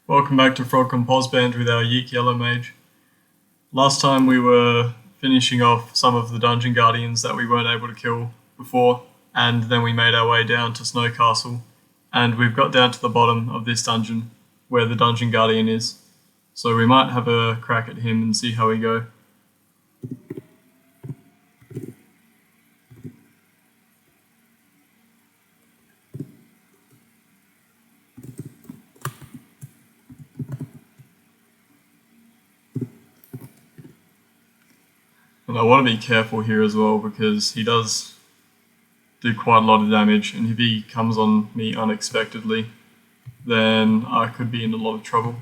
Welcome back to FrogComposband with our Yeek Yellow-Mage. Last time we were finishing off some of the dungeon guardians that we weren't able to kill before, and then we made our way down to Snow Castle, and we've got down to the bottom of this dungeon where the dungeon guardian is. So we might have a crack at him and see how we go. And I want to be careful here as well because he does do quite a lot of damage, and if he comes on me unexpectedly, then I could be in a lot of trouble.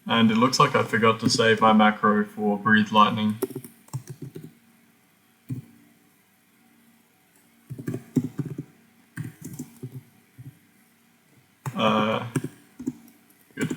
And it looks like I forgot to save my macro for Breathe Lightning. Good.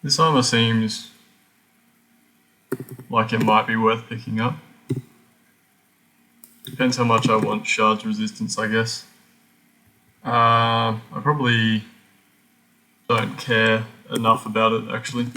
This armor seems like it might be worth picking up. Depends how much I want shards resistance, I guess. I probably don't care enough about it, actually.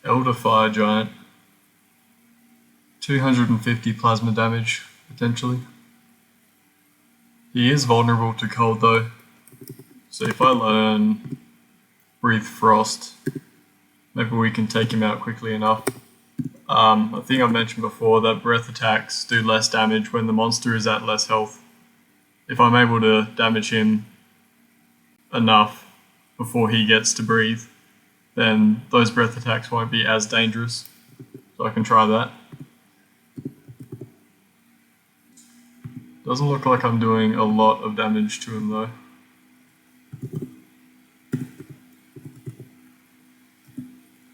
Elder Fire Giant. 250 plasma damage, potentially. He is vulnerable to cold though, so if I learn Breathe Frost, maybe we can take him out quickly enough. I think I mentioned before that breath attacks do less damage when the monster is at less health. If I'm able to damage him enough before he gets to breathe, then those breath attacks won't be as dangerous, so I can try that. Doesn't look like I'm doing a lot of damage to him though.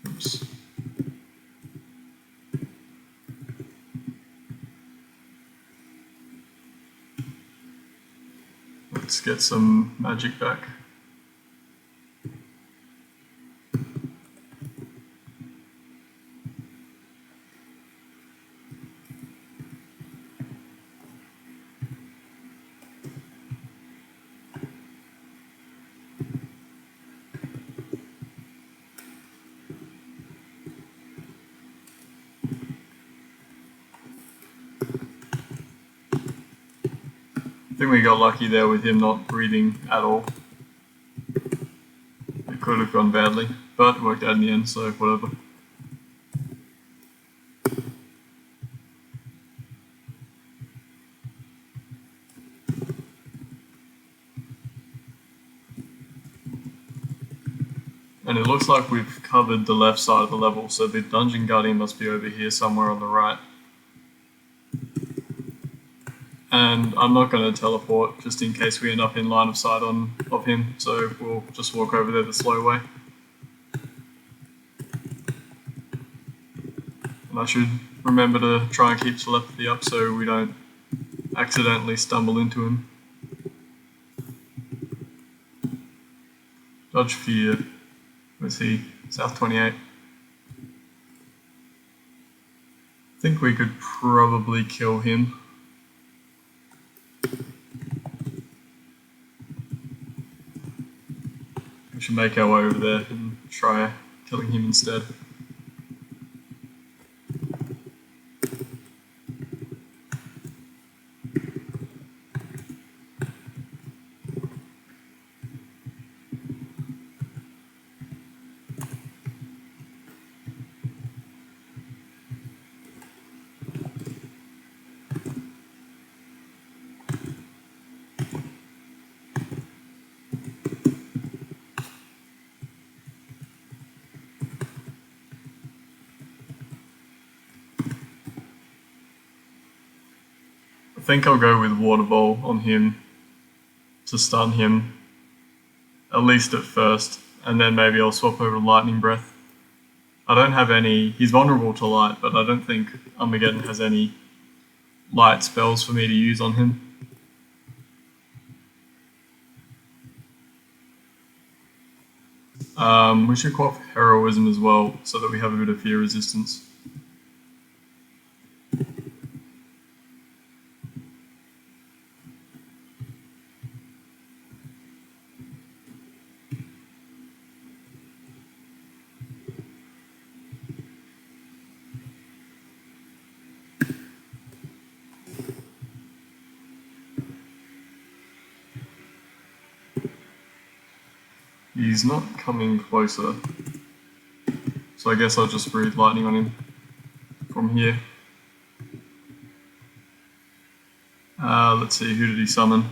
Oops. Let's get some magic back. I think we got lucky there with him not breathing at all. It could have gone badly, but it worked out in the end, so whatever. And it looks like we've covered the left side of the level, so the dungeon guardian must be over here somewhere on the right. And I'm not going to teleport just in case we end up in line of sight of him, so we'll just walk over there the slow way. And I should remember to try and keep telepathy up so we don't accidentally stumble into him. Dodge Fear. Where's he? South 28. I think we could probably kill him. We should make our way over there and try killing him instead. think I'll go with Water Ball on him to stun him, at least at first, and then maybe I'll swap over to Lightning Breath. I don't have any, he's vulnerable to light, but I don't think Armageddon has any light spells for me to use on him. We should co-op Heroism as well, so that we have a bit of fear resistance. He's not coming closer, so I guess I'll just breathe lightning on him from here. Let's see, who did he summon?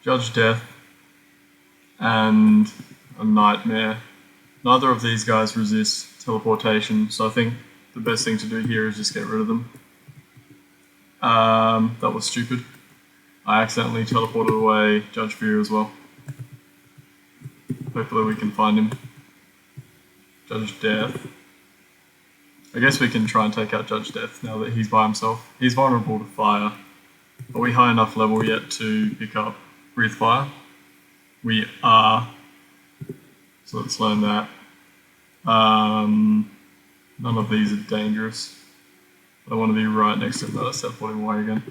Judge Death and a Nightmare. Neither of these guys resist teleportation, so I think the best thing to do here is just get rid of them. That was stupid. I accidentally teleported away Judge Fear as well. Hopefully we can find him. Judge Death. I guess we can try and take out Judge Death now that he's by himself. He's vulnerable to fire. Are we high enough level yet to pick up Breathe Fire? We are. So let's learn that. None of these are dangerous. I don't want to be right next to him, but I teleporting away again.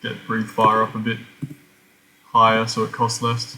Get Breathe Fire up a bit higher so it costs less.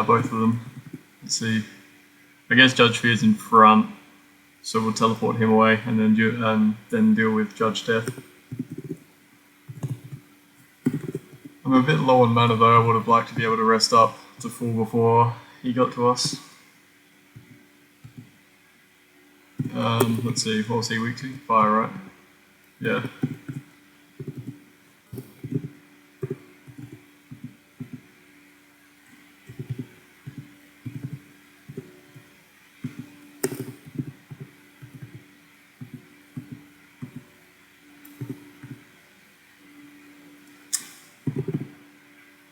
Both of them. Let's see. I guess Judge Fear's in front, so we'll teleport him away and then deal with Judge Death. I'm a bit low on mana though. I would have liked to be able to rest up to full before he got to us. Let's see, what was he weak to? Fire, right? Yeah.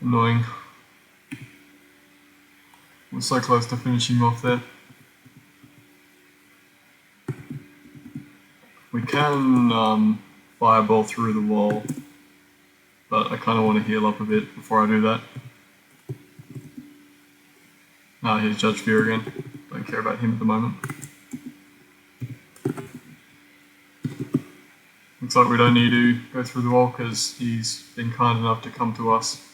Annoying. We're so close to finishing off there. We can fireball through the wall, but I kind of want to heal up a bit before I do that. Here's Judge Fear again. Don't care about him at the moment. Looks like we don't need to go through the wall because he's been kind enough to come to us.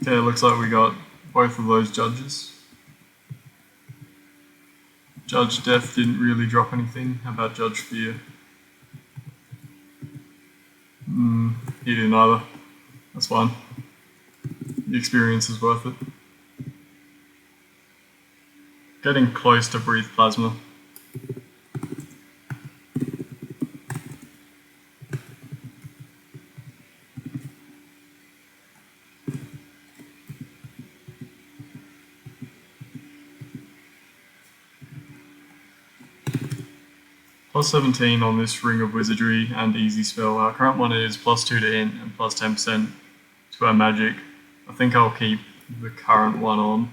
Okay, looks like we got both of those judges. Judge Death didn't really drop anything. How about Judge Fear? He didn't either. That's fine. The experience is worth it. Getting close to Breathe Plasma. Plus 17 on this Ring of Wizardry and Easy Spell. Our current one is plus 2 to int and plus 10% to our magic. I think I'll keep the current one on.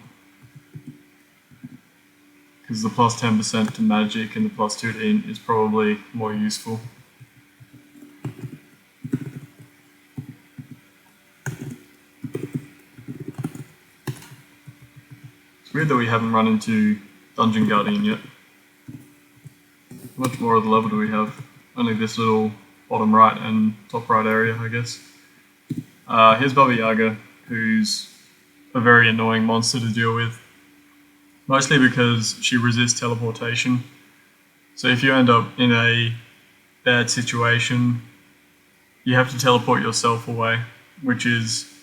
because the plus 10% to magic and the plus 2 to int is probably more useful. It's weird that we haven't run into Dungeon Guardian yet. How much more of the level do we have? Only this little bottom right and top right area, I guess. Here's Baba Yaga, who's a very annoying monster to deal with. Mostly because she resists teleportation. So if you end up in a bad situation, you have to teleport yourself away, which is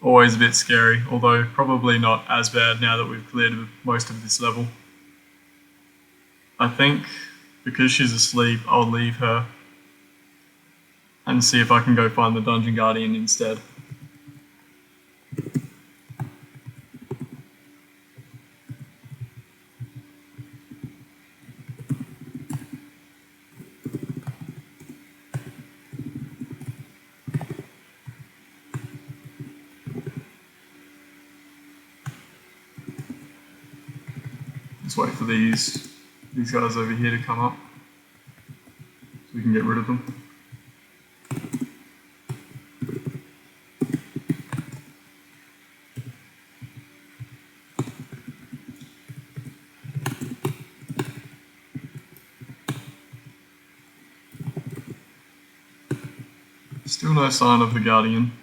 always a bit scary, although probably not as bad now that we've cleared most of this level. I think because she's asleep, I'll leave her and see if I can go find the Dungeon Guardian instead. Just wait for these guys over here to come up so we can get rid of them. Still no sign of the Guardian.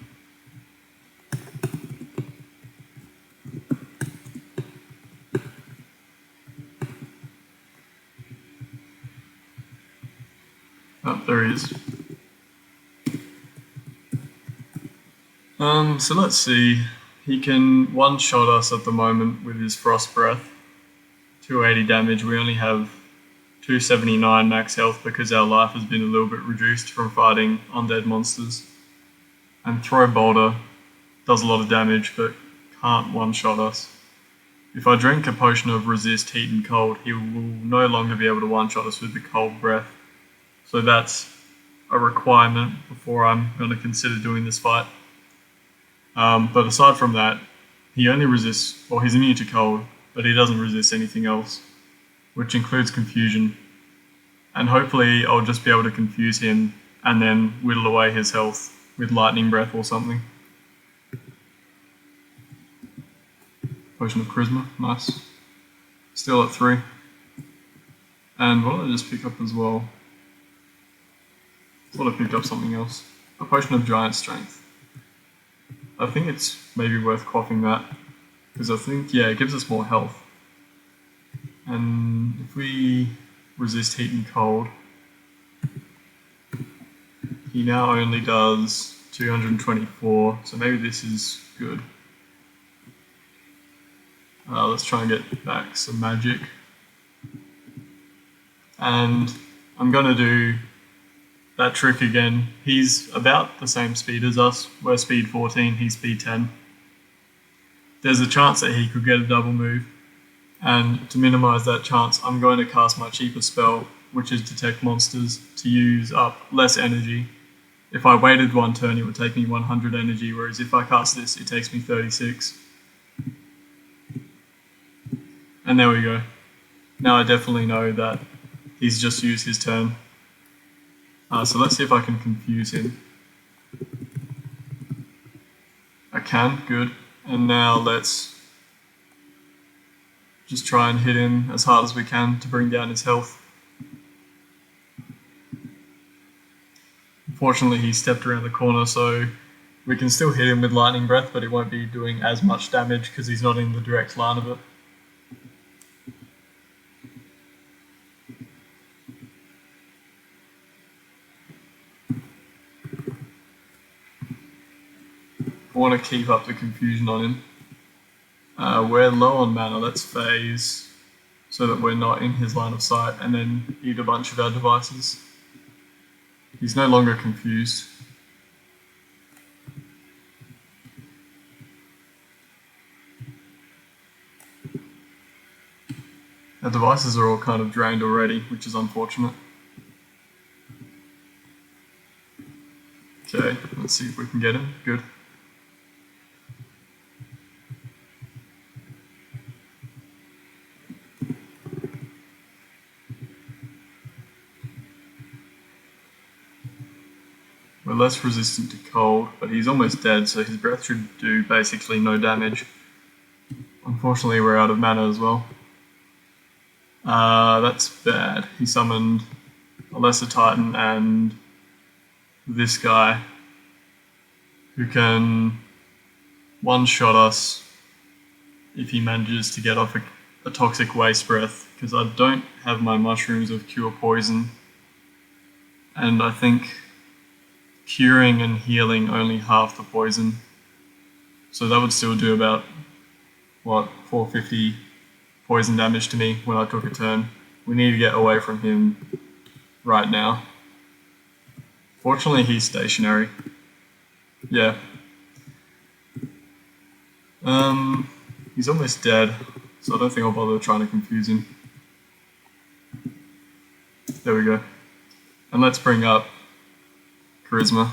Oh, there he is. So let's see. He can one-shot us at the moment with his Frost Breath. 280 damage. We only have 279 max health because our life has been a little bit reduced from fighting undead monsters. And Throw Boulder does a lot of damage but can't one-shot us. If I drink a potion of Resist Heat and Cold, he will no longer be able to one-shot us with the Cold Breath. So that's a requirement before I'm going to consider doing this fight. But aside from that, he only resists, well, he's immune to cold, but he doesn't resist anything else, which includes confusion. And hopefully I'll just be able to confuse him and then whittle away his health with Lightning Breath or something. Potion of Charisma, nice. Still at 3. And what did I just pick up as well? I thought I picked up something else. A Potion of Giant Strength. I think it's maybe worth quaffing that, because I think, yeah, it gives us more health. And if we resist heat and cold, he now only does 224, so maybe this is good. Let's try and get back some magic. And I'm going to do that trick again. He's about the same speed as us. We're speed 14, he's speed 10. There's a chance that he could get a double move, and to minimize that chance, I'm going to cast my cheaper spell, which is Detect Monsters, to use up less energy. If I waited one turn, it would take me 100 energy, whereas if I cast this, it takes me 36. And there we go. Now I definitely know that he's just used his turn. So let's see if I can confuse him. I can, good. And now let's just try and hit him as hard as we can to bring down his health. Unfortunately, he stepped around the corner, so we can still hit him with Lightning Breath, but it won't be doing as much damage because he's not in the direct line of it. I want to keep up the confusion on him. We're low on mana, let's phase so that we're not in his line of sight and then eat a bunch of our devices. He's no longer confused. Our devices are all kind of drained already, which is unfortunate. Okay, let's see if we can get him. Good. We're less resistant to cold, but he's almost dead, so his breath should do basically no damage. Unfortunately, we're out of mana as well. That's bad. He summoned a Lesser Titan and this guy who can one-shot us if he manages to get off a toxic waste breath, because I don't have my mushrooms of cure poison, and I think curing and healing only half the poison, so that would still do about, what, 450 poison damage to me when I took a turn. We need to get away from him right now. Fortunately, he's stationary. Yeah. He's almost dead, so I don't think I'll bother trying to confuse him. There we go. And let's bring up Charisma.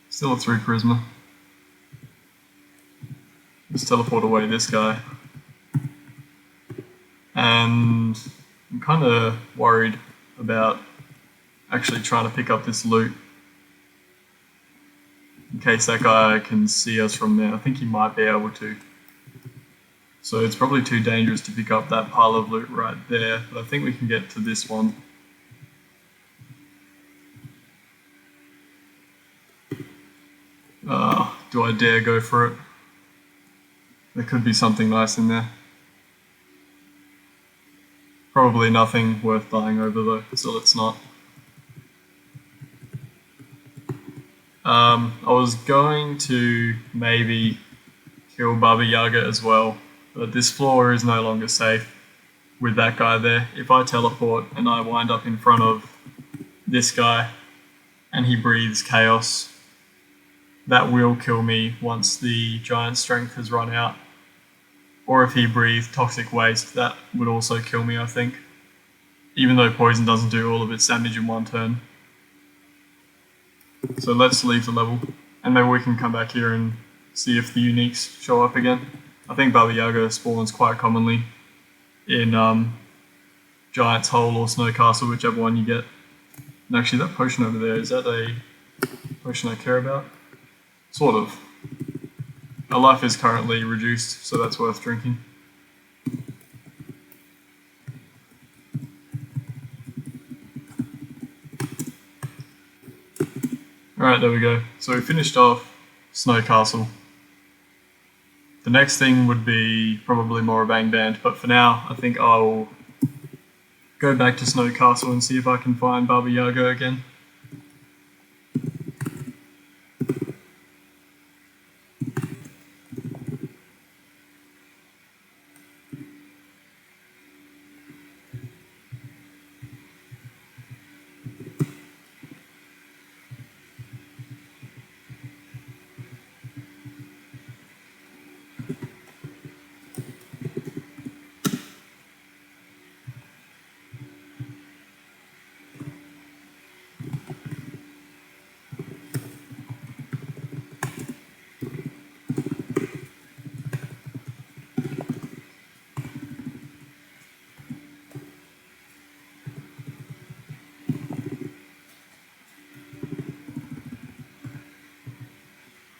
Still a 3 Charisma. Let's teleport away this guy. And I'm kind of worried about actually trying to pick up this loot in case that guy can see us from there. I think he might be able to. So it's probably too dangerous to pick up that pile of loot right there, but I think we can get to this one. Do I dare go for it? There could be something nice in there. Probably nothing worth dying over though, so let's not. I was going to maybe kill Baba Yaga as well, but this floor is no longer safe with that guy there. If I teleport and I wind up in front of this guy and he breathes chaos, that will kill me once the giant strength has run out. Or if he breathed toxic waste, that would also kill me, I think. Even though poison doesn't do all of its damage in one turn. So let's leave the level, and maybe we can come back here and see if the uniques show up again. I think Baba Yaga spawns quite commonly in Giant's Hole or Snow Castle, whichever one you get. And actually that potion over there, is that a potion I care about? Sort of. Our life is currently reduced, so that's worth drinking. Alright, there we go. So we finished off Snow Castle. The next thing would be probably more of Angband, but for now I think I'll go back to Snow Castle and see if I can find Baba Yaga again.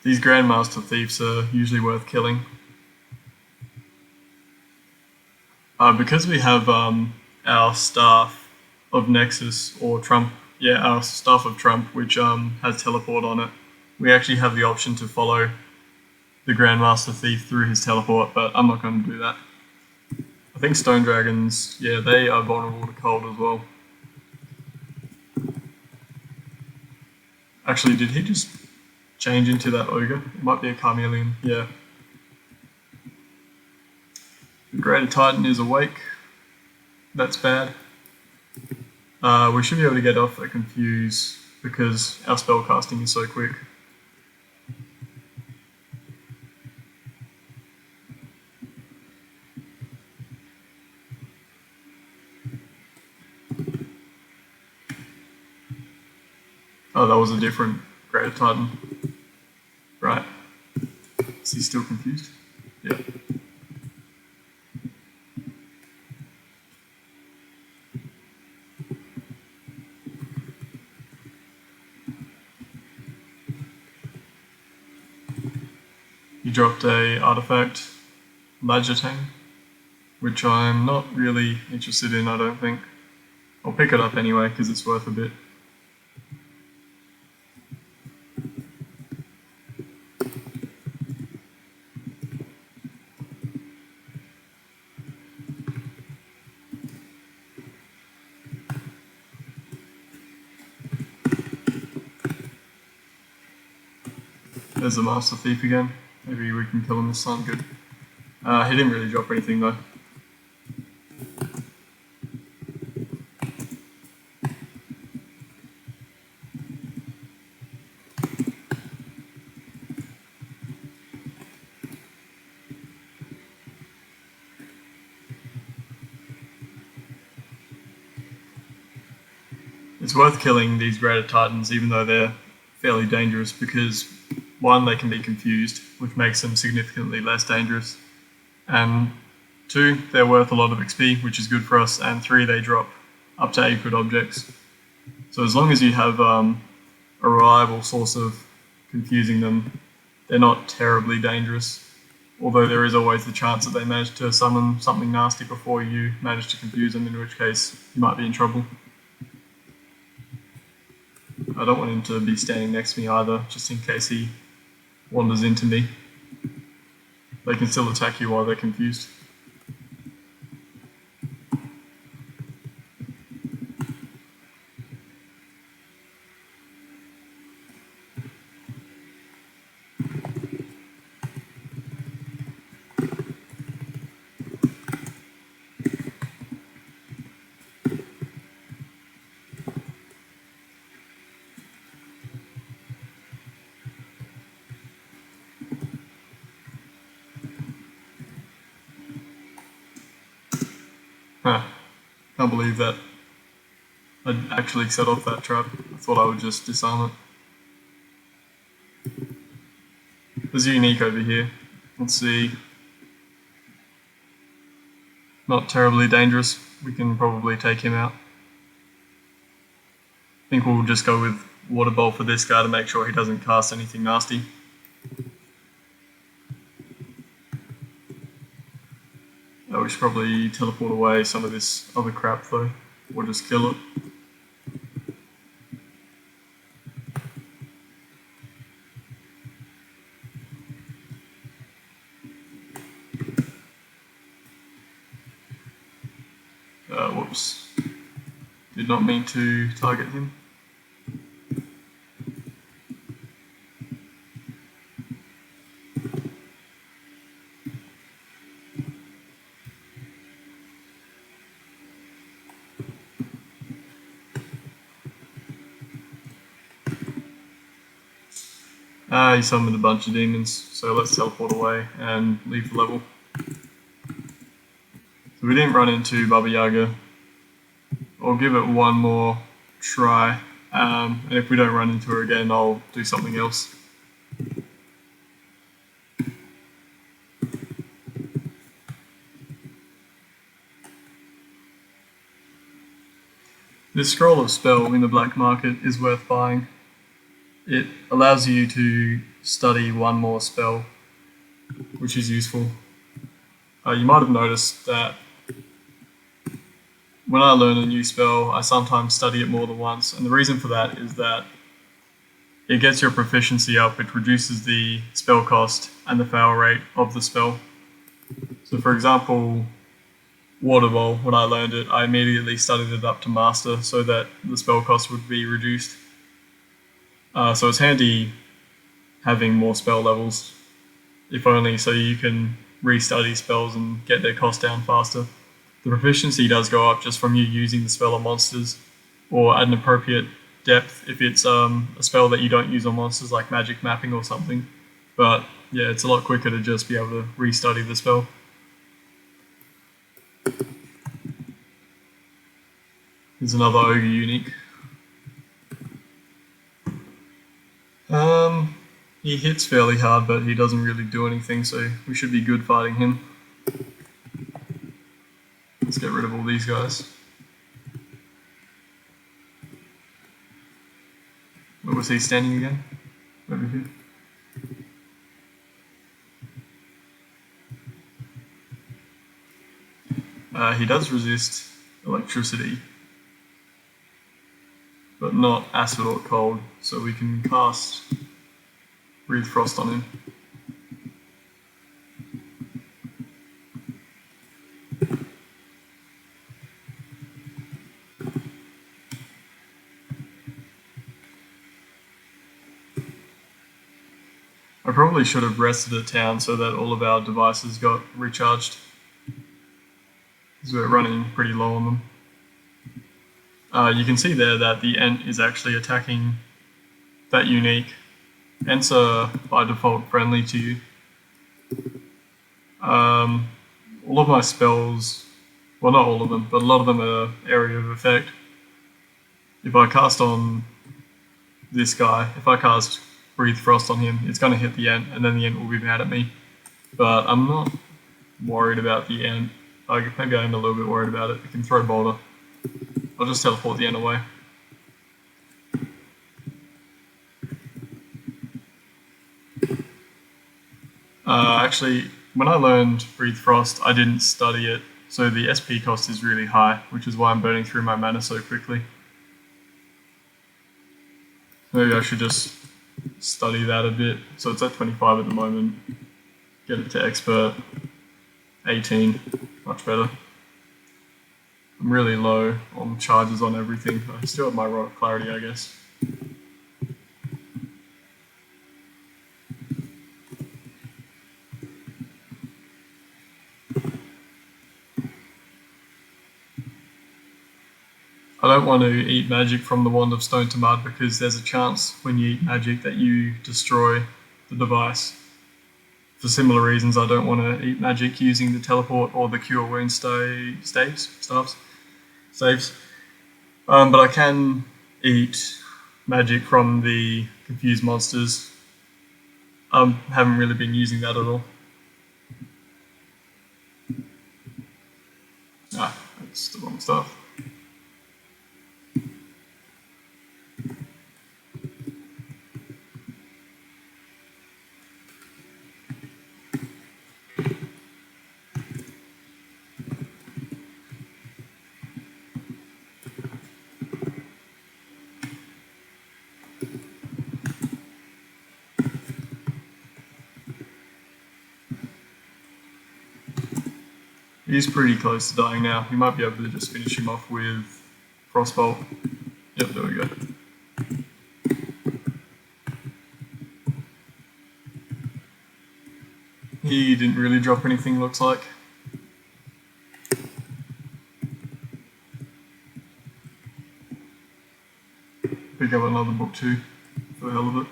These Grandmaster Thieves are usually worth killing. Because we have our Staff of Nexus, or Trump, yeah, our Staff of Trump, which has teleport on it, we actually have the option to follow the Grandmaster Thief through his teleport, but I'm not going to do that. I think Stone Dragons, yeah, they are vulnerable to cold as well. Actually, did he just change into that ogre? It might be a Carmelian, yeah. The Greater Titan is awake. That's bad. We should be able to get off a Confuse because our spellcasting is so quick. Oh, that was a different Greater Titan. Right. Is he still confused? Yeah. He dropped a artifact, Lajatang, which I'm not really interested in, I don't think. I'll pick it up anyway because it's worth a bit. There's the Master Thief again. Maybe we can kill him this time, good. He didn't really drop anything though. It's worth killing these graded titans even though they're fairly dangerous because one, they can be confused, which makes them significantly less dangerous, and two, they're worth a lot of XP, which is good for us, and three, they drop up to 8 good objects. So as long as you have a reliable source of confusing them, they're not terribly dangerous, although there is always the chance that they manage to summon something nasty before you manage to confuse them, in which case you might be in trouble. I don't want him to be standing next to me either, just in case he wanders into me. They can still attack you while they're confused. Huh. Can't believe that I'd actually set off that trap. I thought I would just disarm it. There's a unique over here. Let's see. Not terribly dangerous. We can probably take him out. I think we'll just go with Water Bolt for this guy to make sure he doesn't cast anything nasty. We should probably teleport away some of this other crap though, or just kill it. Whoops. Did not mean to target him. He summoned a bunch of demons, so let's teleport away and leave the level. So we didn't run into Baba Yaga. I'll give it one more try, and if we don't run into her again, I'll do something else. This scroll of spell in the black market is worth buying. It allows you to study one more spell, which is useful. You might have noticed that when I learn a new spell, I sometimes study it more than once, and the reason for that is that it gets your proficiency up, which reduces the spell cost and the fail rate of the spell. So for example, Water Bowl, when I learned it, I immediately studied it up to Master so that the spell cost would be reduced. So it's handy having more spell levels, if only so you can restudy spells and get their cost down faster. The proficiency does go up just from you using the spell on monsters, or at an appropriate depth if it's a spell that you don't use on monsters like magic mapping or something. But yeah, it's a lot quicker to just be able to restudy the spell. Here's another Ogre unique. He hits fairly hard, but he doesn't really do anything, so we should be good fighting him. Let's get rid of all these guys. Where was he standing again? Over here. He does resist electricity, but not acid or cold, so we can cast Breathe Frost on him. I probably should have rested at town so that all of our devices got recharged, because we're running pretty low on them. You can see there that the Ent is actually attacking that unique. Ents are by default friendly to you. All of my spells, well, not all of them, but a lot of them are area of effect. If I cast on this guy, if I cast Breathe Frost on him, it's going to hit the Ent, and then the Ent will be mad at me. But I'm not worried about the Ent. Maybe I am a little bit worried about it. I can throw Boulder. I'll just teleport the Ent away. Actually, when I learned Breathe Frost, I didn't study it, so the SP cost is really high, which is why I'm burning through my mana so quickly. Maybe I should just study that a bit. So it's at 25 at the moment. Get it to Expert. 18. Much better. I'm really low on charges on everything. I still have my rock clarity, I guess. I don't want to eat magic from the Wand of Stone to Mud because there's a chance when you eat magic that you destroy the device. For similar reasons, I don't want to eat magic using the teleport or the Cure Wound saves. But I can eat magic from the Confused Monsters. I haven't really been using that at all. That's the wrong stuff. He's pretty close to dying now. We might be able to just finish him off with Frostbolt. Yep, there we go. He didn't really drop anything, looks like. Pick up another book too, for the hell of it.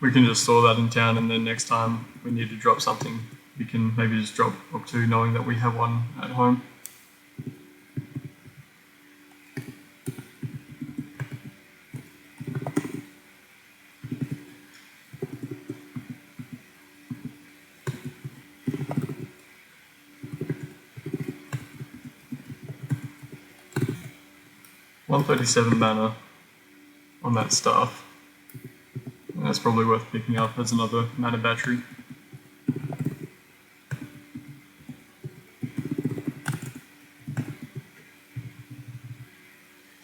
We can just store that in town, and then next time we need to drop something, we can maybe just drop book 2 knowing that we have one at home. $137 mana on that staff. And that's probably worth picking up as another mana battery.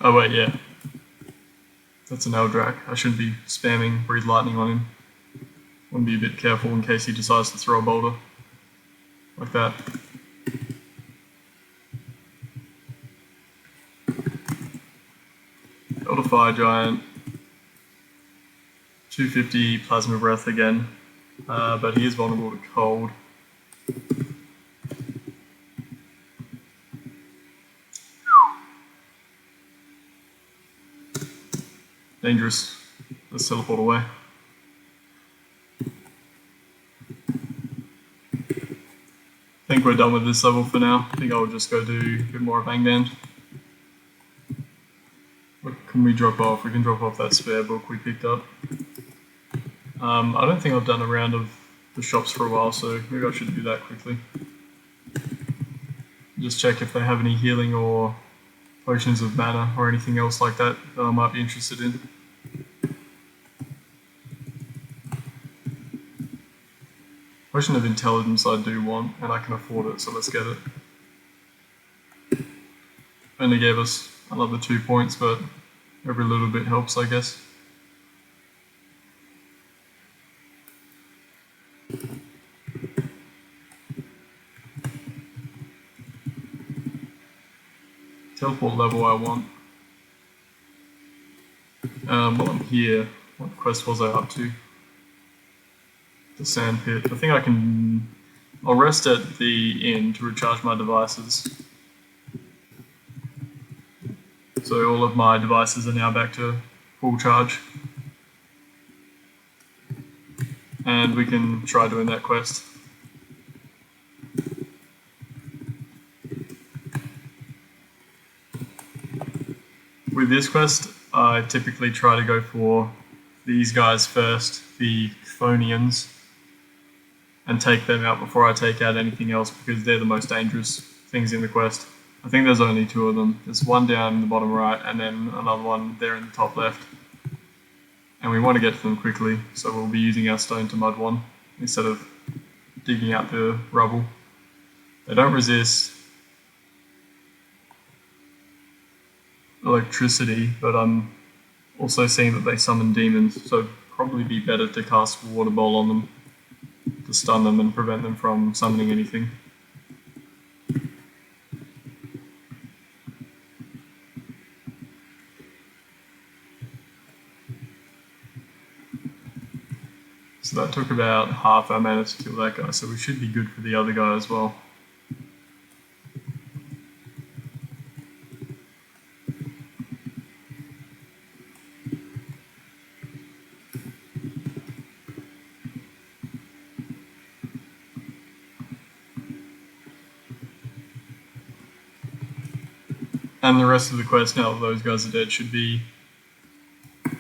Oh wait, yeah. That's an Eldrac. I shouldn't be spamming Breathe Lightning on him. Want to be a bit careful in case he decides to throw a boulder. Like that. Elder Fire Giant. 250 Plasma Breath again. But he is vulnerable to cold. Dangerous. Let's teleport away. I think we're done with this level for now. I think I'll just go do a bit more of Angband. What can we drop off? We can drop off that spare book we picked up. I don't think I've done a round of the shops for a while, so maybe I should do that quickly. Just check if they have any healing or potions of mana or anything else like that that I might be interested in. Potion of Intelligence I do want, and I can afford it, so let's get it. Only gave us another 2 points, but every little bit helps, I guess. Teleport level I want. While I'm here, what quest was I up to? The sand pit. I think I can... I'll rest at the inn to recharge my devices. So all of my devices are now back to full charge. And we can try doing that quest. With this quest, I typically try to go for these guys first, the Chthonians, and take them out before I take out anything else because they're the most dangerous things in the quest. I think there's only 2 of them. There's one down in the bottom right and then another one there in the top left. And we want to get to them quickly, so we'll be using our stone to mud one instead of digging out the rubble. They don't resist electricity, but I'm also seeing that they summon demons, so it'd probably be better to cast Water Bowl on them to stun them and prevent them from summoning anything. So that took about half our mana to kill that guy, so we should be good for the other guy as well. And the rest of the quest, now that those guys are dead, should be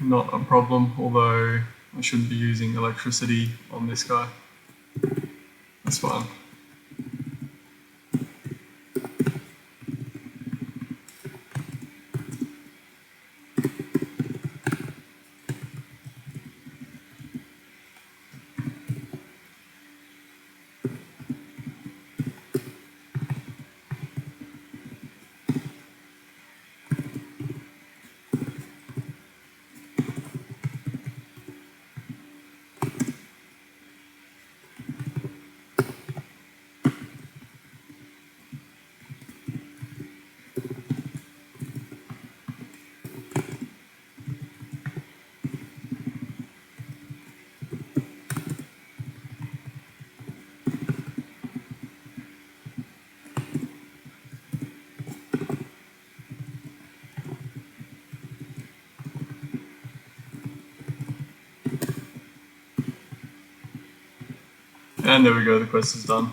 not a problem, although I shouldn't be using electricity on this guy. That's fine. And there we go, the quest is done.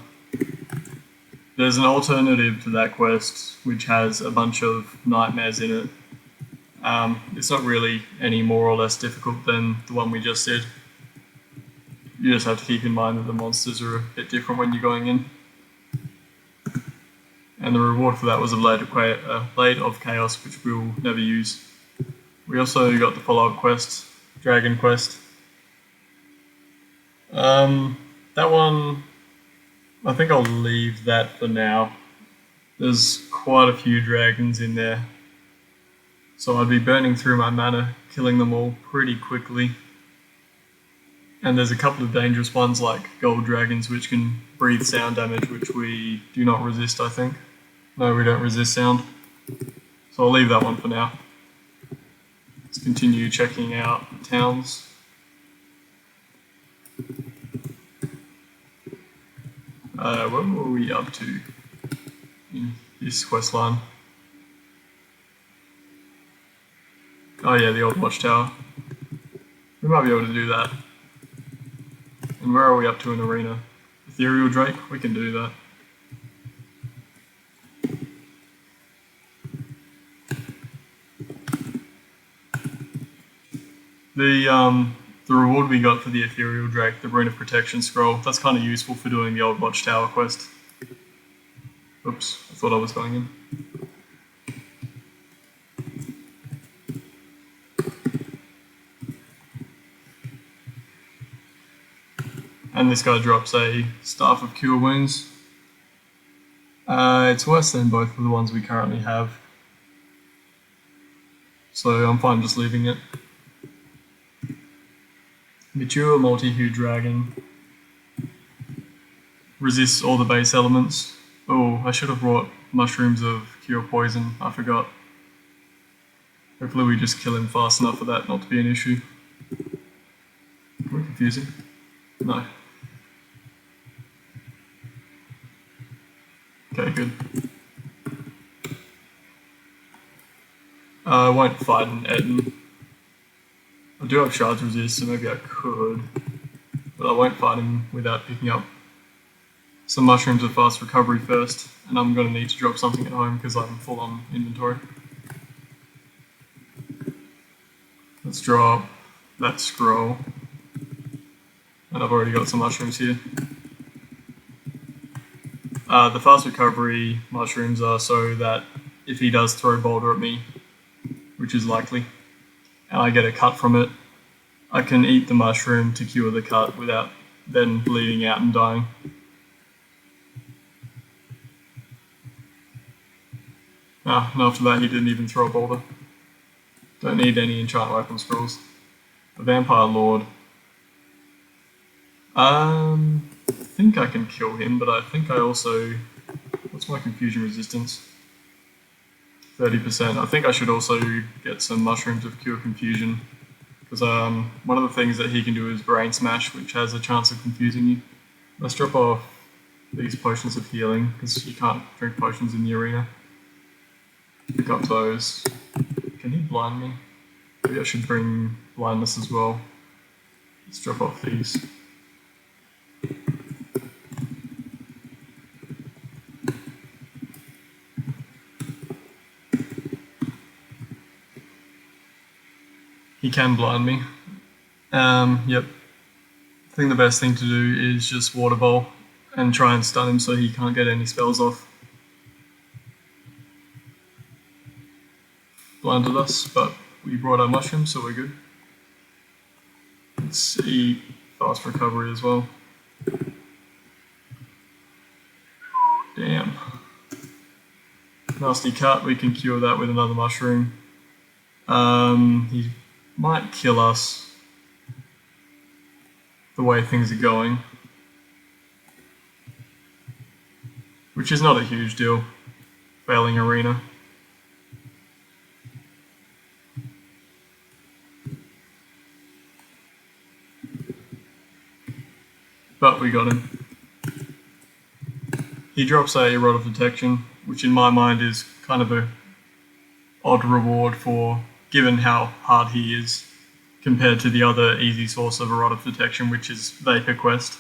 There's an alternative to that quest, which has a bunch of nightmares in it. It's not really any more or less difficult than the one we just did. You just have to keep in mind that the monsters are a bit different when you're going in. And the reward for that was a Blade of Chaos, which we'll never use. We also got the follow-up quest, Dragon Quest. That one, I think I'll leave that for now. There's quite a few dragons in there, so I'd be burning through my mana, killing them all pretty quickly. And there's a couple of dangerous ones like gold dragons which can breathe sound damage, which we do not resist, I think. No, we don't resist sound. So I'll leave that one for now. Let's continue checking out towns. What were we up to in this quest line? Oh yeah, the old Watchtower. We might be able to do that. And where are we up to in Arena? Ethereal Drake? We can do that. The reward we got for the Ethereal Drake, the Rune of Protection Scroll, that's kind of useful for doing the old Watchtower Quest. Oops, I thought I was going in. And this guy drops a Staff of Cure Wounds. It's worse than both of the ones we currently have, so I'm fine just leaving it. Mature Multi-Hue Dragon. Resists all the base elements. Oh, I should have brought Mushrooms of Cure Poison, I forgot. Hopefully we just kill him fast enough for that not to be an issue. We're confusing. No. Okay, good. I won't fight an Etten. I do have Shards Resist, so maybe I could. But I won't fight him without picking up some Mushrooms of Fast Recovery first. And I'm going to need to drop something at home because I'm full on inventory. Let's drop that scroll. And I've already got some mushrooms here. The fast recovery mushrooms are so that if he does throw boulder at me, which is likely, and I get a cut from it, I can eat the mushroom to cure the cut without then bleeding out and dying. And after that he didn't even throw a boulder. Don't need any enchant weapon scrolls. The Vampire Lord. I think I can kill him, but I think I also... What's my confusion resistance? 30%. I think I should also get some Mushrooms of Cure Confusion, because one of the things that he can do is Brain Smash, which has a chance of confusing you. Let's drop off these Potions of Healing, because you can't drink potions in the arena. Pick up those. Can he blind me? Maybe I should bring blindness as well. Let's drop off these. He can blind me. Yep. I think the best thing to do is just Water Bowl and try and stun him so he can't get any spells off. Blinded us, but we brought our mushrooms, so we're good. Let's see, fast recovery as well. Damn. Nasty cut, we can cure that with another mushroom. He might kill us the way things are going, which is not a huge deal, failing arena. But we got him. He drops a Rod of Detection, which in my mind is kind of a odd reward for, given how hard he is, compared to the other easy source of a Rod of Detection, which is Vapor Quest.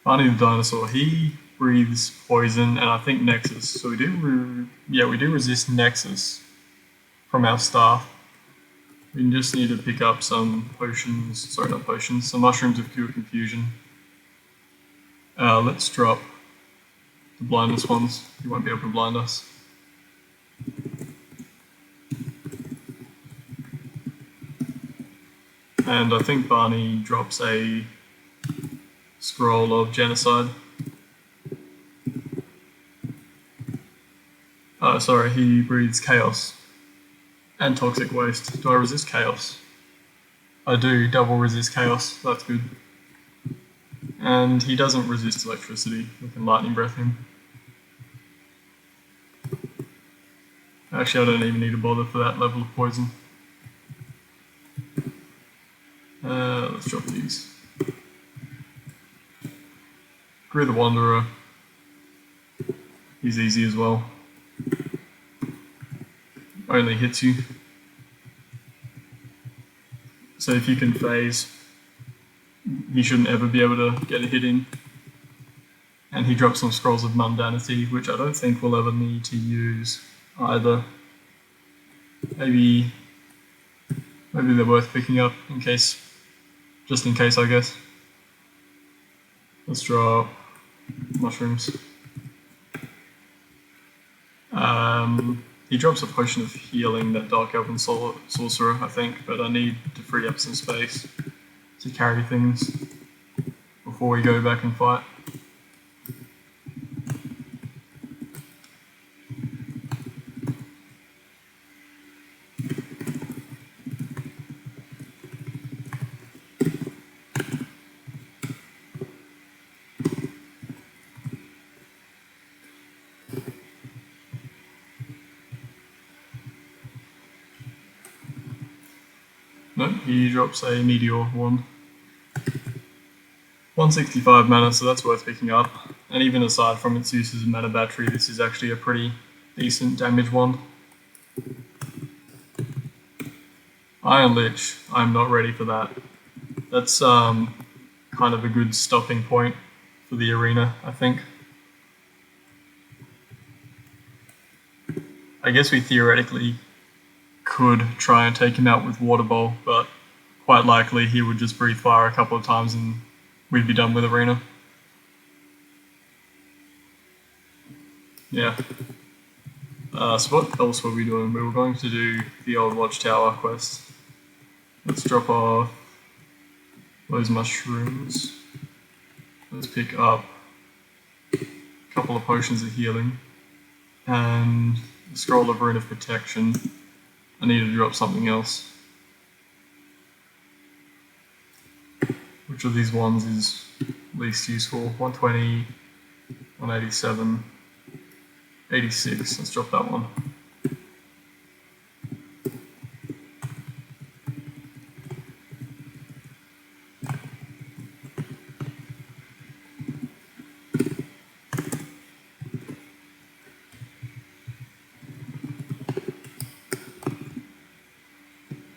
Barney the Dinosaur, he breathes poison and I think Nexus. So we do resist Nexus from our staff. We just need to pick up some potions, sorry not potions, some Mushrooms of Cure Confusion. Let's drop the blindness ones, he won't be able to blind us. And I think Barney drops a scroll of Genocide. Oh, sorry, he breathes Chaos and Toxic Waste. Do I resist Chaos? I do, double resist Chaos, that's good. And he doesn't resist electricity, we can Lightning Breath him. Actually, I don't even need to bother for that level of poison. Let's drop these. Grew the Wanderer. He's easy as well. Only hits you. So if you can phase, he shouldn't ever be able to get a hit in. And he drops some Scrolls of Mundanity, which I don't think we'll ever need to use either. Maybe they're worth picking up in case, just in case I guess. Let's drop mushrooms. He drops a Potion of Healing, that Dark Elven Sorcerer, I think, but I need to free up some space. to carry things before we go back and fight. Nope, he drops a meteor wand. 165 mana, so that's worth picking up. And even aside from its use as a mana battery, this is actually a pretty decent damage wand. Iron Lich, I'm not ready for that. That's kind of a good stopping point for the arena, I think. I guess we theoretically could try and take him out with Water Bowl, but quite likely he would just breathe fire a couple of times and we'd be done with arena. Yeah. So what else were we doing? We were going to do the old Watchtower Quest. Let's drop off those mushrooms. Let's pick up a couple of potions of healing and a scroll of Rune of Protection. I need to drop something else. Which of these ones is least useful? 120, 187, 86. Let's drop that one.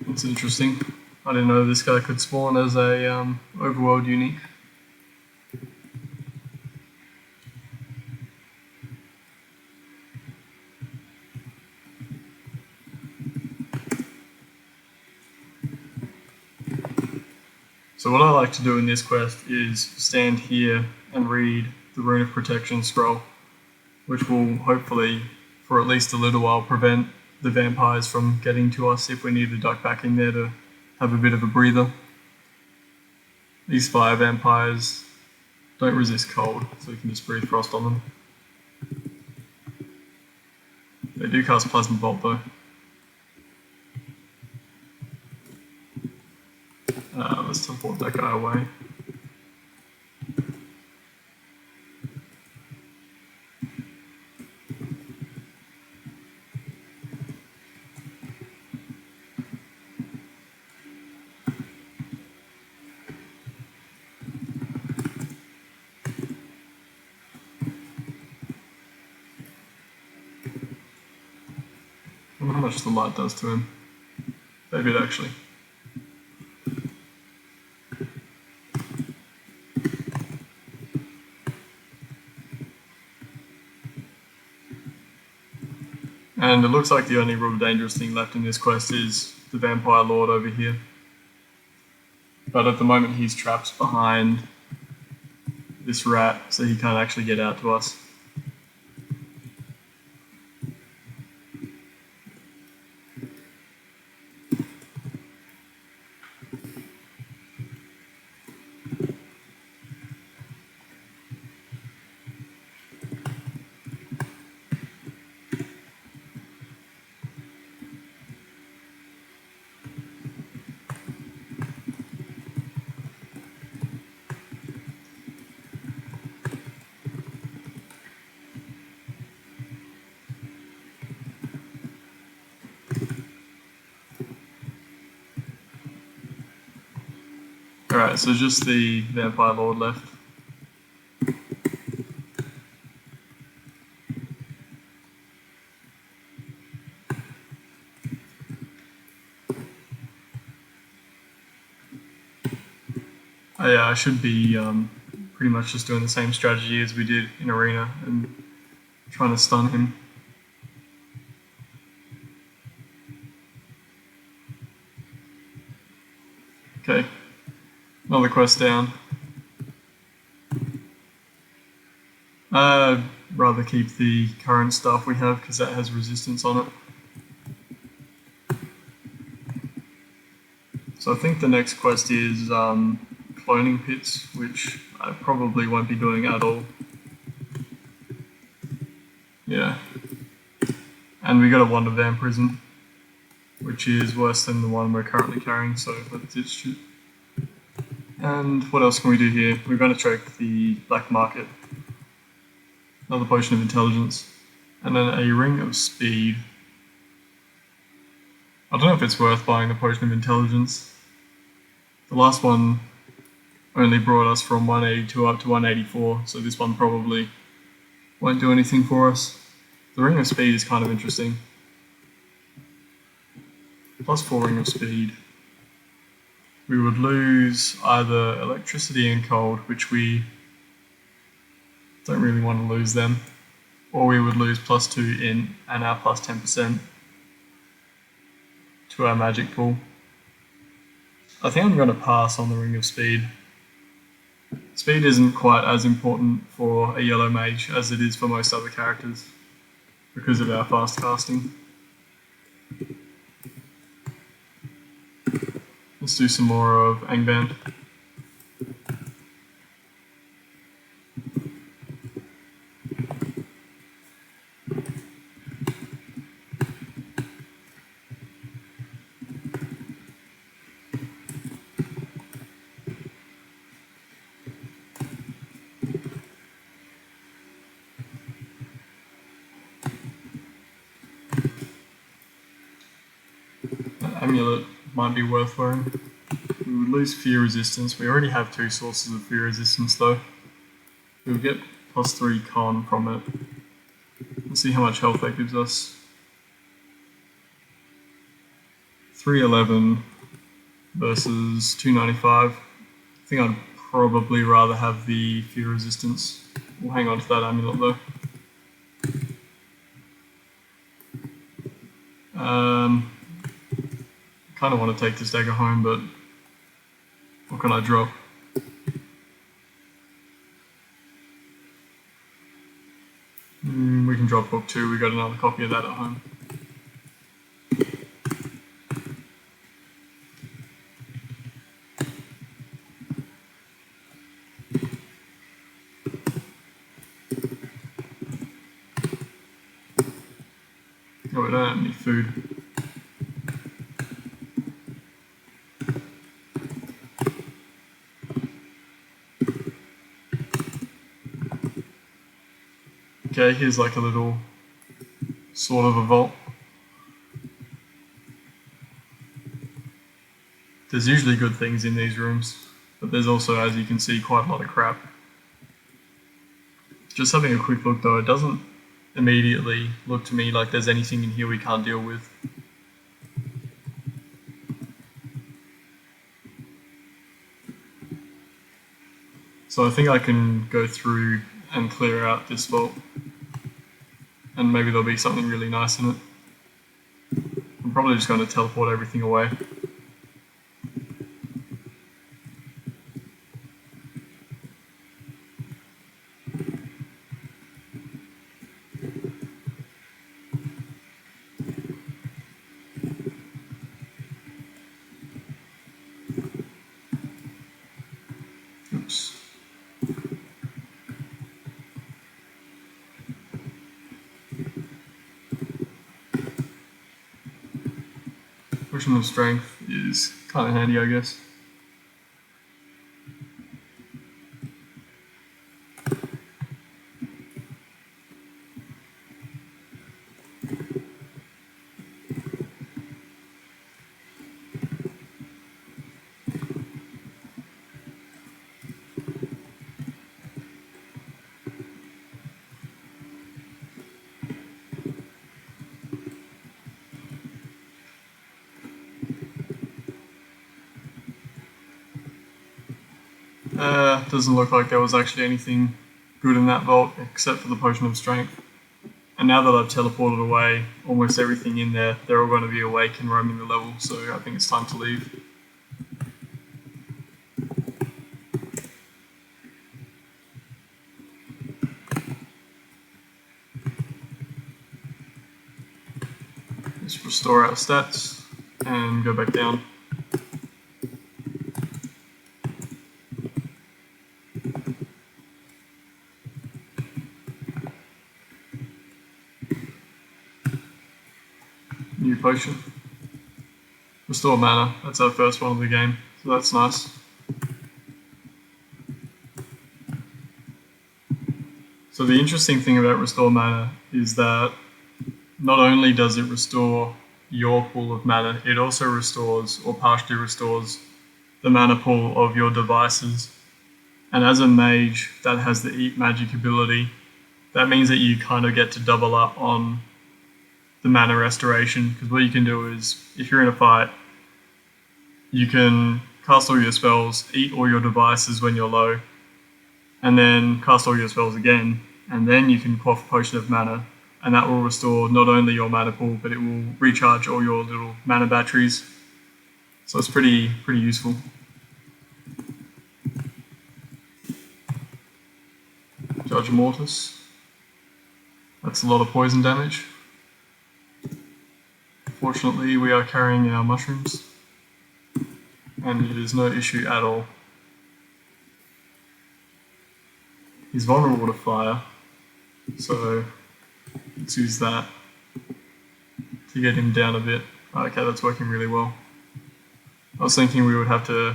That's interesting. I didn't know this guy could spawn as a overworld unique. So what I like to do in this quest is stand here and read the Rune of Protection scroll, which will hopefully, for at least a little while, prevent the vampires from getting to us if we need to duck back in there to have a bit of a breather. These fire vampires don't resist cold, so you can just breathe frost on them. They do cast Plasma Bolt though. Let's teleport that guy away. I wonder how much the light does to him. Fair bit actually. And it looks like the only real dangerous thing left in this quest is the Vampire Lord over here. But at the moment he's trapped behind this rat, so he can't actually get out to us. Alright, so just the Vampire Lord left. I should be pretty much just doing the same strategy as we did in Arena and trying to stun him. Okay, another quest down. I'd rather keep the current stuff we have because that has resistance on it. So I think the next quest is cloning pits, which I probably won't be doing at all. Yeah. And we got a Wonder Van prison, which is worse than the one we're currently carrying, so let's ditch it. And what else can we do here? We're going to check the black market. Another potion of intelligence. And then a ring of speed. I don't know if it's worth buying the potion of intelligence. The last one only brought us from 182 up to 184, so this one probably won't do anything for us. The ring of speed is kind of interesting. +4 ring of speed. We would lose either electricity and cold, which we don't really want to lose them, or we would lose +2 in and our +10% to our magic pool. I think I'm going to pass on the ring of speed. Speed isn't quite as important for a yellow mage as it is for most other characters because of our fast casting. Let's do some more of Angband. That amulet might be worth wearing. We would lose fear resistance. We already have 2 sources of fear resistance though. We would get +3 con from it. Let's see how much health that gives us. 311 versus 295. I think I'd probably rather have the fear resistance. We'll hang on to that amulet though. Kind of want to take this dagger home, but what can I drop? We can drop book 2, we got another copy of that at home. Oh, we don't have any food. Okay, here's like a little sort of a vault. There's usually good things in these rooms, but there's also, as you can see, quite a lot of crap. Just having a quick look though, it doesn't immediately look to me like there's anything in here we can't deal with. So I think I can go through and clear out this vault, and maybe there'll be something really nice in it. I'm probably just going to teleport everything away. Oops. Potion of strength is kind of handy, I guess. Doesn't look like there was actually anything good in that vault except for the potion of strength. And now that I've teleported away almost everything in there, they're all going to be awake and roaming the level, so I think it's time to leave. Let's restore our stats and go back down. potion. Restore mana, that's our first one of the game, so that's nice. So the interesting thing about restore mana is that not only does it restore your pool of mana, it also restores, or partially restores, the mana pool of your devices. And as a mage that has the Eat Magic ability, that means that you kind of get to double up on the mana restoration, because what you can do is, if you're in a fight, you can cast all your spells, eat all your devices when you're low, and then cast all your spells again, and then you can quaff a potion of mana, and that will restore not only your mana pool, but it will recharge all your little mana batteries. So it's pretty useful. Judge Mortis. That's a lot of poison damage. Fortunately, we are carrying our mushrooms, and it is no issue at all. He's vulnerable to fire, so let's use that to get him down a bit. Okay, that's working really well. I was thinking we would have to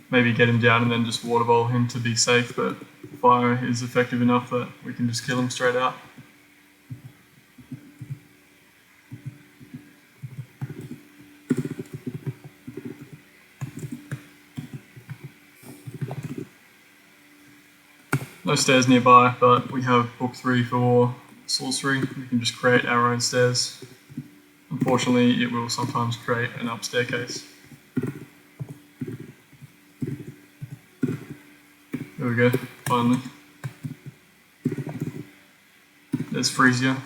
maybe get him down and then just water bowl him to be safe, but fire is effective enough that we can just kill him straight out. No stairs nearby, but we have book 3 for sorcery. We can just create our own stairs. Unfortunately, it will sometimes create an up staircase. There we go, finally. There's Frieza,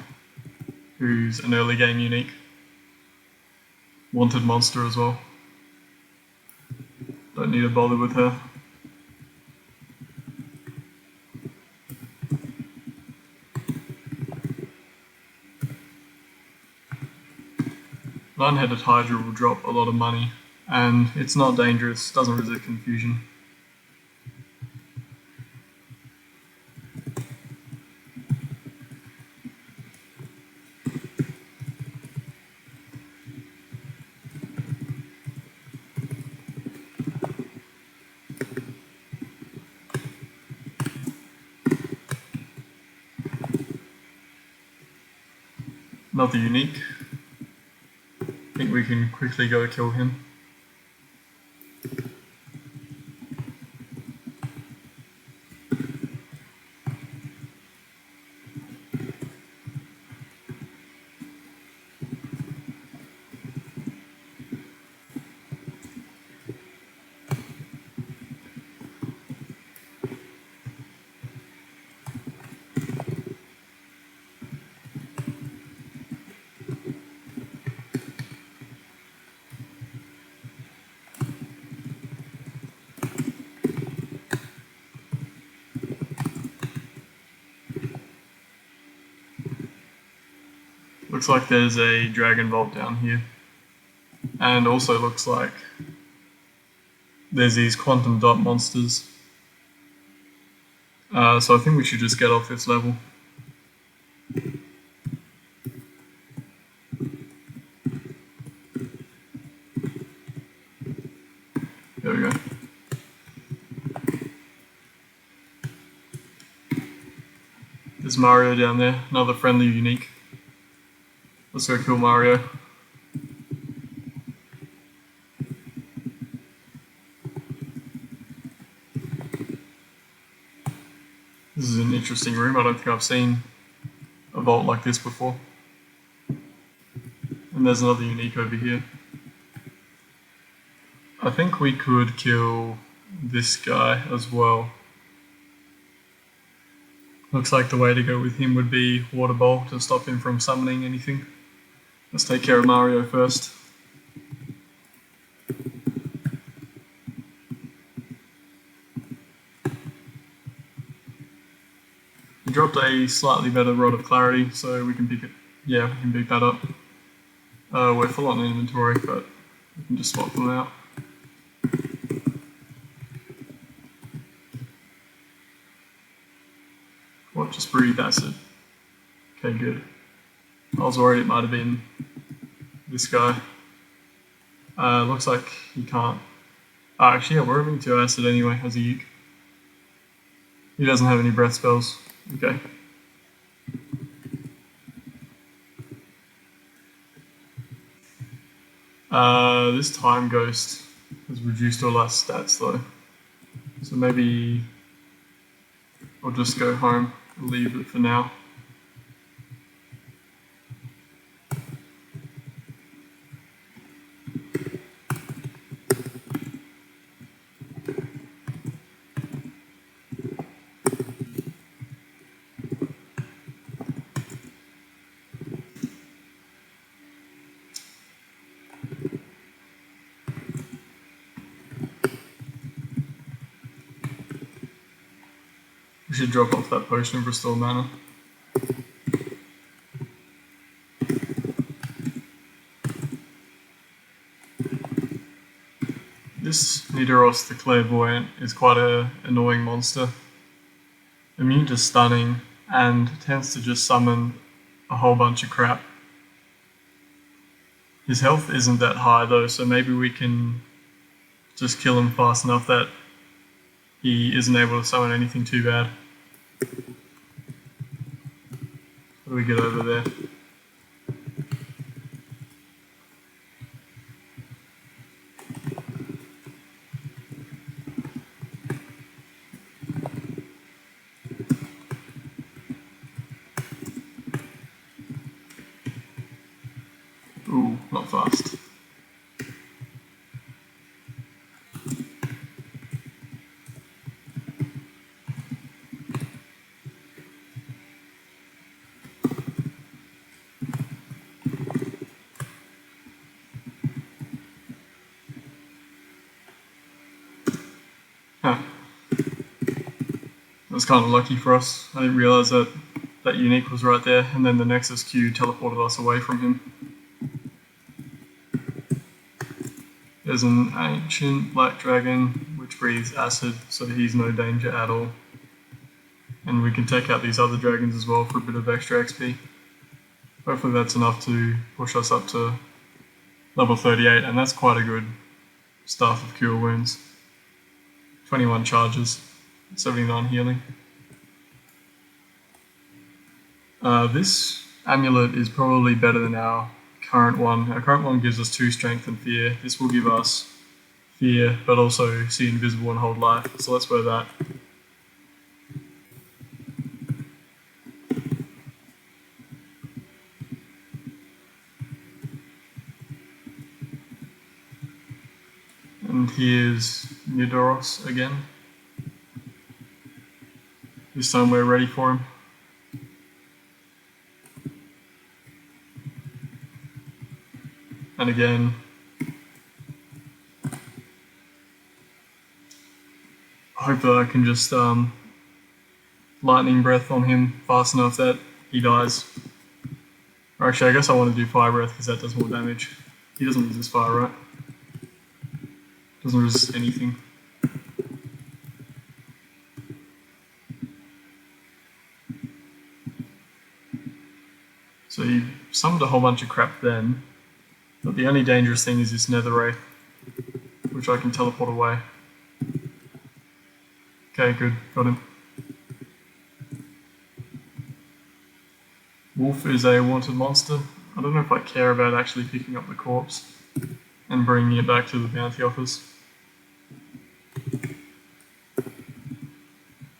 who's an early game unique. Wanted monster as well. Don't need to bother with her. Nine-headed Hydra will drop a lot of money, and it's not dangerous, doesn't resist confusion. Another unique. I think we can quickly go kill him. Looks like there's a Dragon Vault down here. And also looks like there's these quantum dot monsters. So I think we should just get off this level. There we go. There's Mario down there, another friendly unique. Let's go kill Mario. This is an interesting room. I don't think I've seen a vault like this before. And there's another unique over here. I think we could kill this guy as well. Looks like the way to go with him would be Water Bowl to stop him from summoning anything. Let's take care of Mario first. He dropped a slightly better Rod of Clarity, so we can pick it. Yeah, we can pick that up. We're full on inventory, but we can just swap them out. What? Just breathe acid. Okay, good. I was worried it might have been this guy. Looks like he can't. Actually, yeah, we're moving to acid anyway as a Yeek. He doesn't have any breath spells. Okay. This time ghost has reduced all our stats though. So maybe I'll just go home and leave it for now. We should drop off that potion of restore mana. This Nidoros the Clairvoyant is quite an annoying monster. Immune to stunning and tends to just summon a whole bunch of crap. His health isn't that high though, so maybe we can just kill him fast enough that he isn't able to summon anything too bad. How do we get over there? Ooh, not fast. Huh. That's kind of lucky for us. I didn't realise that that unique was right there, and then the Nexus Q teleported us away from him. There's an ancient black dragon which breathes acid, so he's no danger at all. And we can take out these other dragons as well for a bit of extra XP. Hopefully that's enough to push us up to level 38, and that's quite a good Staff of Cure Wounds. 21 charges, 79 healing. This amulet is probably better than our current one. Our current one gives us 2 strength and fear. This will give us fear, but also see invisible and hold life. So let's wear that. And here's Nidoros again. This time we're ready for him. And again, I hope that I can just lightning breath on him fast enough that he dies. Or actually, I guess I want to do fire breath because that does more damage. He doesn't resist fire, right? Doesn't resist anything. So he summoned a whole bunch of crap then. But the only dangerous thing is this Nether Wraith, which I can teleport away. Okay, good, got him. Wolf is a wanted monster. I don't know if I care about actually picking up the corpse and bringing it back to the bounty office.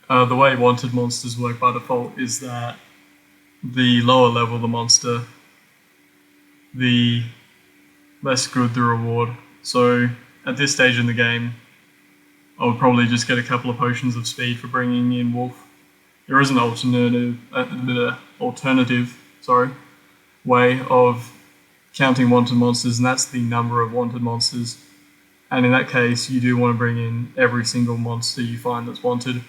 The way wanted monsters work by default is that the lower level the monster, the less good the reward. So at this stage in the game, I would probably just get a couple of potions of speed for bringing in Wolf. There is an alternative way of counting wanted monsters, and that's the number of wanted monsters. And in that case, you do want to bring in every single monster you find that's wanted,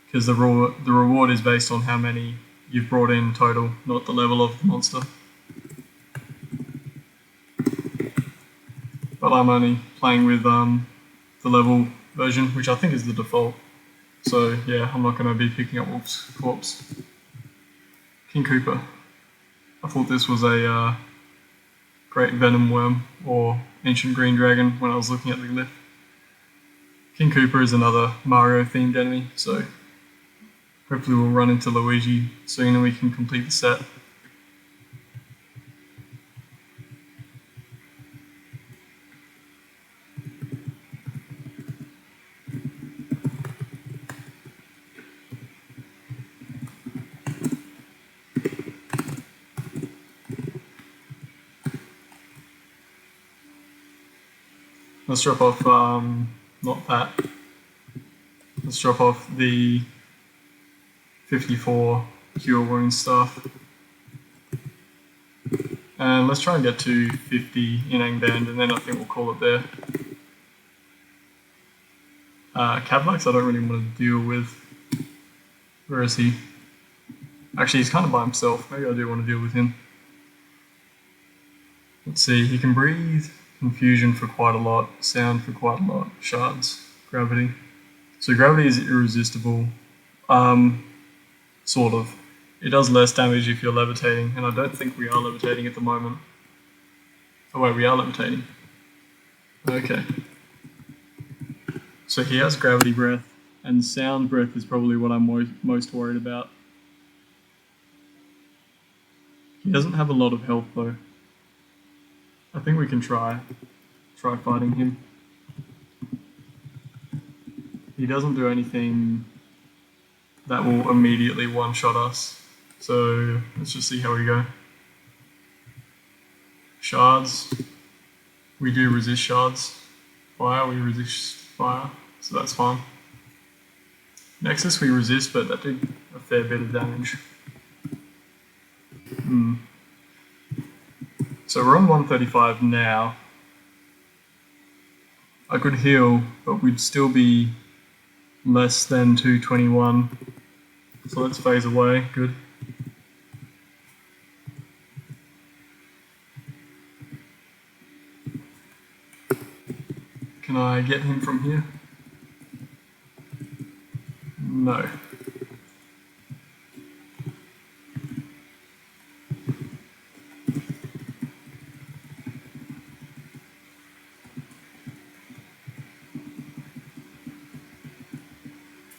because the reward is based on how many you've brought in total, not the level of the monster. But I'm only playing with the level version, which I think is the default. So yeah, I'm not going to be picking up Wolf's corpse. King Koopa. I thought this was a Great Venom Worm or Ancient Green Dragon when I was looking at the glyph. King Koopa is another Mario themed enemy, so hopefully we'll run into Luigi soon and we can complete the set. Let's drop off, not that. Let's drop off the 54 Cure Wounds stuff. And let's try and get to 50 in Angband, and then I think we'll call it there. Cavlax I don't really want to deal with. Where is he? Actually, he's kind of by himself. Maybe I do want to deal with him. Let's see, he can breathe Confusion for quite a lot, Sound for quite a lot, Shards, Gravity. So Gravity is irresistible, sort of. It does less damage if you're levitating, and I don't think we are levitating at the moment. Oh wait, we are levitating. Okay. So he has Gravity Breath, and Sound Breath is probably what I'm most worried about. He doesn't have a lot of health though. I think we can try fighting him. He doesn't do anything that will immediately one-shot us. So let's just see how we go. Shards. We do resist shards. Fire, we resist fire. So that's fine. Nexus we resist, but that did a fair bit of damage. So we're on 135 now. I could heal, but we'd still be less than 221. So let's phase away, good. Can I get him from here? No.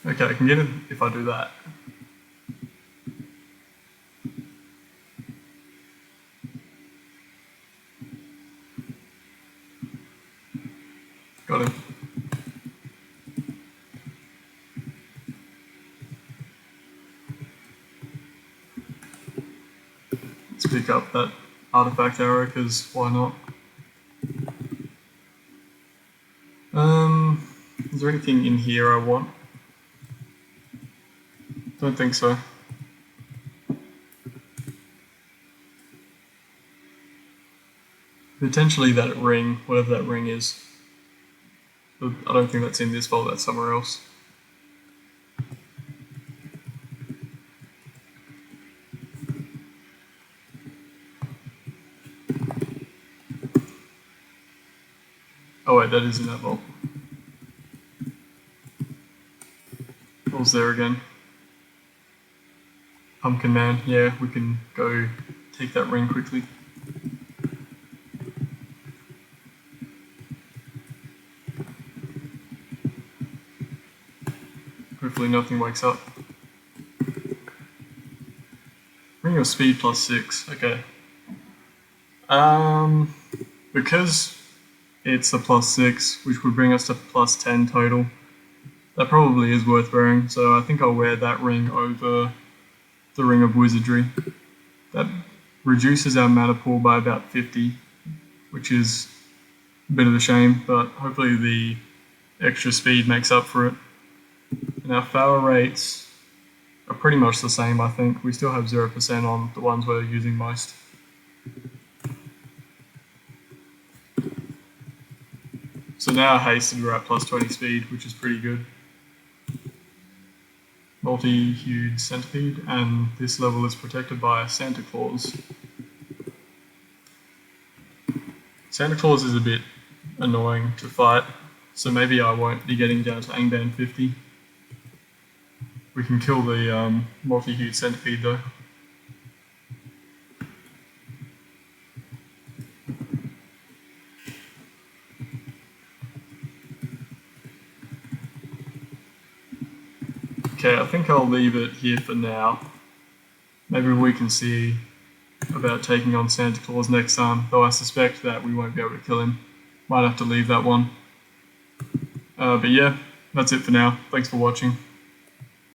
Okay, I can get it if I do that. Got him. Let's pick up that artifact arrow, because why not? Is there anything in here I want? Don't think so. Potentially that ring, whatever that ring is. But I don't think that's in this vault, that's somewhere else. Oh wait, that is in that vault. What was there again? Pumpkin Man, yeah, we can go take that ring quickly. Hopefully nothing wakes up. Ring of Speed +6, okay. Because it's a +6, which would bring us to +10 total, that probably is worth wearing, so I think I'll wear that ring over the Ring of Wizardry. That reduces our mana pool by about 50, which is a bit of a shame, but hopefully the extra speed makes up for it. And our power rates are pretty much the same, I think. We still have 0% on the ones we're using most. So now hasted we're at +20 speed, which is pretty good. Multi-hued centipede, and this level is protected by Santa Claus. Santa Claus is a bit annoying to fight, so maybe I won't be getting down to Angband 50. We can kill the multi-hued centipede though. Okay, I think I'll leave it here for now. Maybe we can see about taking on Santa Claus next time, though I suspect that we won't be able to kill him. Might have to leave that one. But yeah, that's it for now. Thanks for watching.